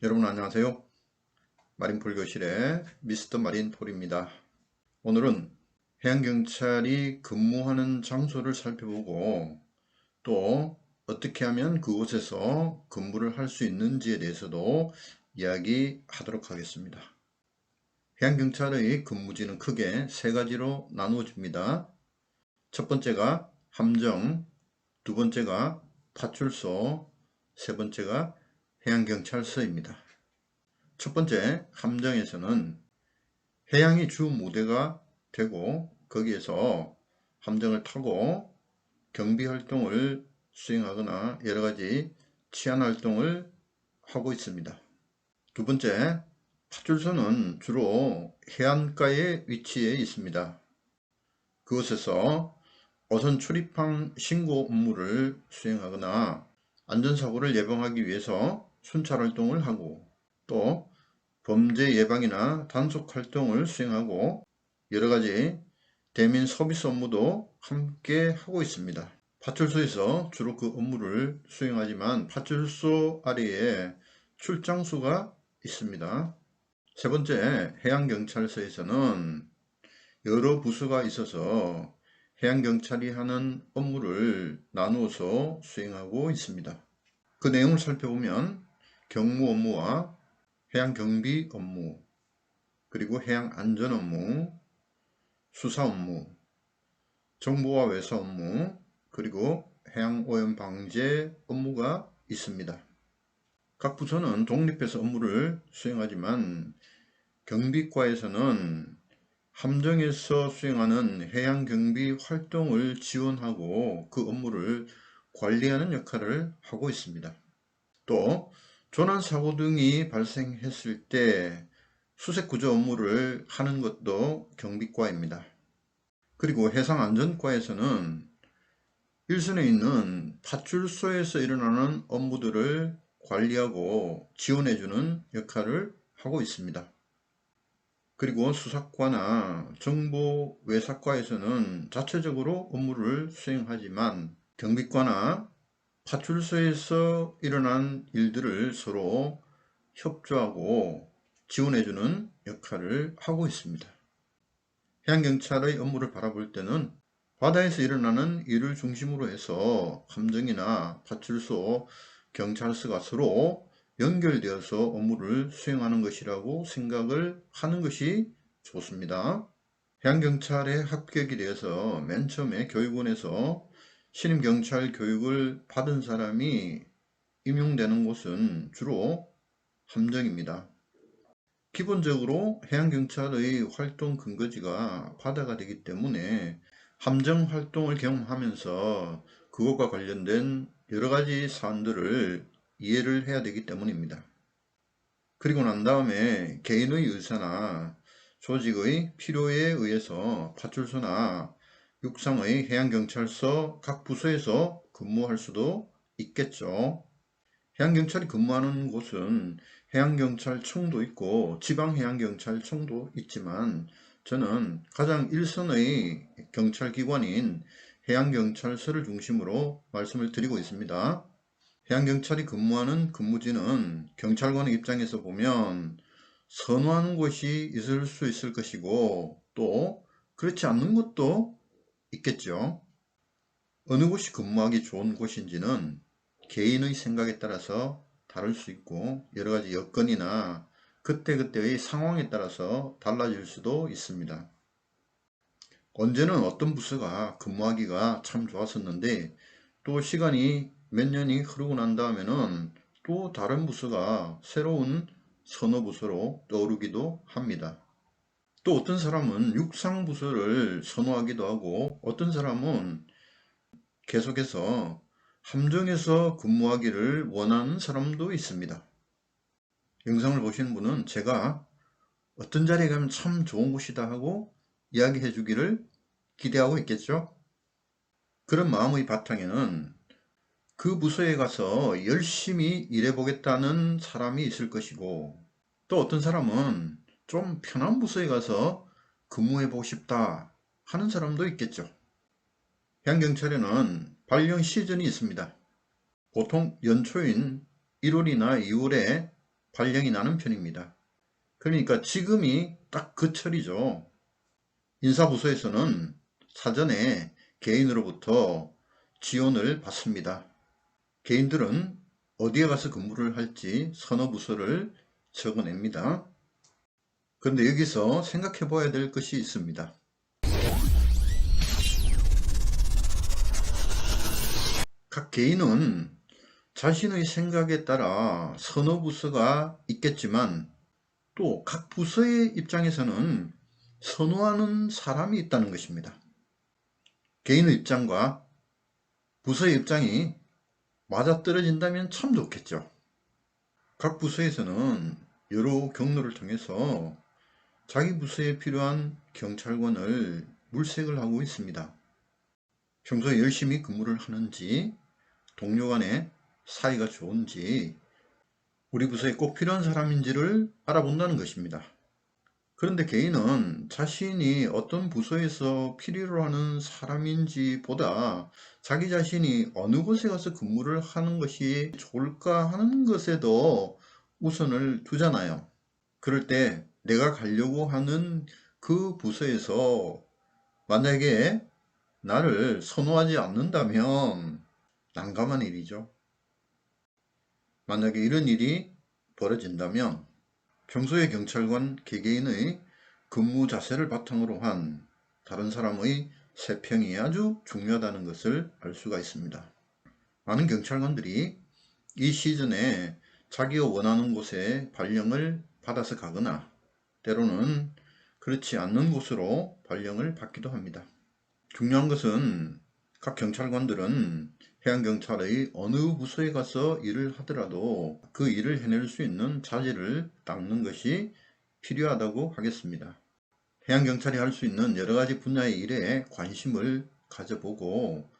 여러분 안녕하세요. 마린폴교실의 미스터 마린폴입니다. 오늘은 해양경찰이 근무하는 장소를 살펴보고 또 어떻게 하면 그곳에서 근무를 할 수 있는지에 대해서도 이야기하도록 하겠습니다. 해양경찰의 근무지는 크게 세 가지로 나누어집니다. 첫 번째가 함정, 두 번째가 파출소, 세 번째가 해양경찰서입니다. 첫 번째 함정에서는 해양이 주 무대가 되고 거기에서 함정을 타고 경비 활동을 수행하거나 여러가지 치안 활동을 하고 있습니다. 두 번째, 파출소는 주로 해안가에 위치해 있습니다. 그곳에서 어선 출입항 신고 업무를 수행하거나 안전사고를 예방하기 위해서 순찰 활동을 하고 또 범죄 예방이나 단속 활동을 수행하고 여러가지 대민 서비스 업무도 함께 하고 있습니다. 파출소에서 주로 그 업무를 수행하지만 파출소 아래에 출장소가 있습니다. 세 번째, 해양경찰서에서는 여러 부서가 있어서 해양경찰이 하는 업무를 나누어서 수행하고 있습니다. 그 내용을 살펴보면 경무 업무와 해양경비 업무, 그리고 해양안전 업무, 수사 업무, 정보화 외사 업무, 그리고 해양오염 방제 업무가 있습니다. 각 부서는 독립해서 업무를 수행하지만 경비과에서는 함정에서 수행하는 해양경비 활동을 지원하고 그 업무를 관리하는 역할을 하고 있습니다. 또 조난사고 등이 발생했을 때 수색구조 업무를 하는 것도 경비과입니다. 그리고 해상안전과에서는 일선에 있는 파출소에서 일어나는 업무들을 관리하고 지원해주는 역할을 하고 있습니다. 그리고 수사과나 정보외사과에서는 자체적으로 업무를 수행하지만 경비과나 파출소에서 일어난 일들을 서로 협조하고 지원해주는 역할을 하고 있습니다. 해양경찰의 업무를 바라볼 때는 바다에서 일어나는 일을 중심으로 해서 함정이나 파출소, 경찰서가 서로 연결되어서 업무를 수행하는 것이라고 생각을 하는 것이 좋습니다. 해양경찰의 합격에 대해서 맨 처음에 교육원에서 신임경찰 교육을 받은 사람이 임용되는 곳은 주로 함정입니다. 기본적으로 해양경찰의 활동 근거지가 바다가 되기 때문에 함정 활동을 경험하면서 그것과 관련된 여러가지 사안들을 이해를 해야 되기 때문입니다. 그리고 난 다음에 개인의 의사나 조직의 필요에 의해서 파출소나 육상의 해양경찰서 각 부서에서 근무할 수도 있겠죠. 해양경찰이 근무하는 곳은 해양경찰청도 있고 지방해양경찰청도 있지만 저는 가장 일선의 경찰기관인 해양경찰서를 중심으로 말씀을 드리고 있습니다. 해양경찰이 근무하는 근무지는 경찰관의 입장에서 보면 선호하는 곳이 있을 수 있을 것이고 또 그렇지 않는 곳도 있겠죠. 어느 곳이 근무하기 좋은 곳인지는 개인의 생각에 따라서 다를 수 있고 여러가지 여건이나 그때그때의 상황에 따라서 달라질 수도 있습니다. 언제는 어떤 부서가 근무하기가 참 좋았었는데 또 시간이 몇 년이 흐르고 난 다음에는 또 다른 부서가 새로운 선호부서로 떠오르기도 합니다. 또 어떤 사람은 육상부서를 선호하기도 하고 어떤 사람은 계속해서 함정에서 근무하기를 원하는 사람도 있습니다. 영상을 보시는 분은 제가 어떤 자리에 가면 참 좋은 곳이다 하고 이야기해 주기를 기대하고 있겠죠? 그런 마음의 바탕에는 그 부서에 가서 열심히 일해보겠다는 사람이 있을 것이고 또 어떤 사람은 좀 편한 부서에 가서 근무해보고 싶다 하는 사람도 있겠죠. 해양경찰에는 발령 시즌이 있습니다. 보통 연초인 1월이나 2월에 발령이 나는 편입니다. 그러니까 지금이 딱 그 철이죠. 인사부서에서는 사전에 개인으로부터 지원을 받습니다. 개인들은 어디에 가서 근무를 할지 선호부서를 적어냅니다. 그런데 여기서 생각해 봐야 될 것이 있습니다. 각 개인은 자신의 생각에 따라 선호부서가 있겠지만 또 각 부서의 입장에서는 선호하는 사람이 있다는 것입니다. 개인의 입장과 부서의 입장이 맞아떨어진다면 참 좋겠죠. 각 부서에서는 여러 경로를 통해서 자기 부서에 필요한 경찰관을 물색을 하고 있습니다. 평소에 열심히 근무를 하는지, 동료 간의 사이가 좋은지, 우리 부서에 꼭 필요한 사람인지를 알아본다는 것입니다. 그런데 개인은 자신이 어떤 부서에서 필요로 하는 사람인지 보다 자기 자신이 어느 곳에 가서 근무를 하는 것이 좋을까 하는 것에도 우선을 두잖아요. 그럴 때 내가 가려고 하는 그 부서에서 만약에 나를 선호하지 않는다면 난감한 일이죠. 만약에 이런 일이 벌어진다면 평소에 경찰관 개개인의 근무 자세를 바탕으로 한 다른 사람의 세평이 아주 중요하다는 것을 알 수가 있습니다. 많은 경찰관들이 이 시즌에 자기가 원하는 곳에 발령을 받아서 가거나 때로는 그렇지 않는 곳으로 발령을 받기도 합니다. 중요한 것은 각 경찰관들은 해양경찰의 어느 부서에 가서 일을 하더라도 그 일을 해낼 수 있는 자질을 닦는 것이 필요하다고 하겠습니다. 해양경찰이 할 수 있는 여러 가지 분야의 일에 관심을 가져보고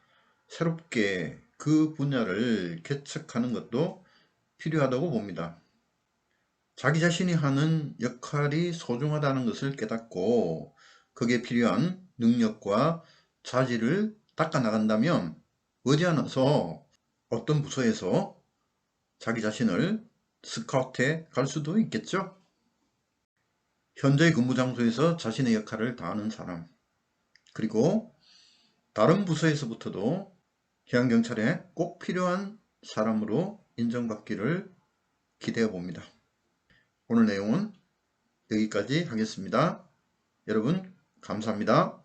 새롭게 그 분야를 개척하는 것도 필요하다고 봅니다. 자기 자신이 하는 역할이 소중하다는 것을 깨닫고 거기에 필요한 능력과 자질을 닦아 나간다면 머지않아서 어떤 부서에서 자기 자신을 스카우트해 갈 수도 있겠죠. 현재의 근무 장소에서 자신의 역할을 다하는 사람, 그리고 다른 부서에서부터도 해양경찰에 꼭 필요한 사람으로 인정받기를 기대해 봅니다. 오늘 내용은 여기까지 하겠습니다. 여러분 감사합니다.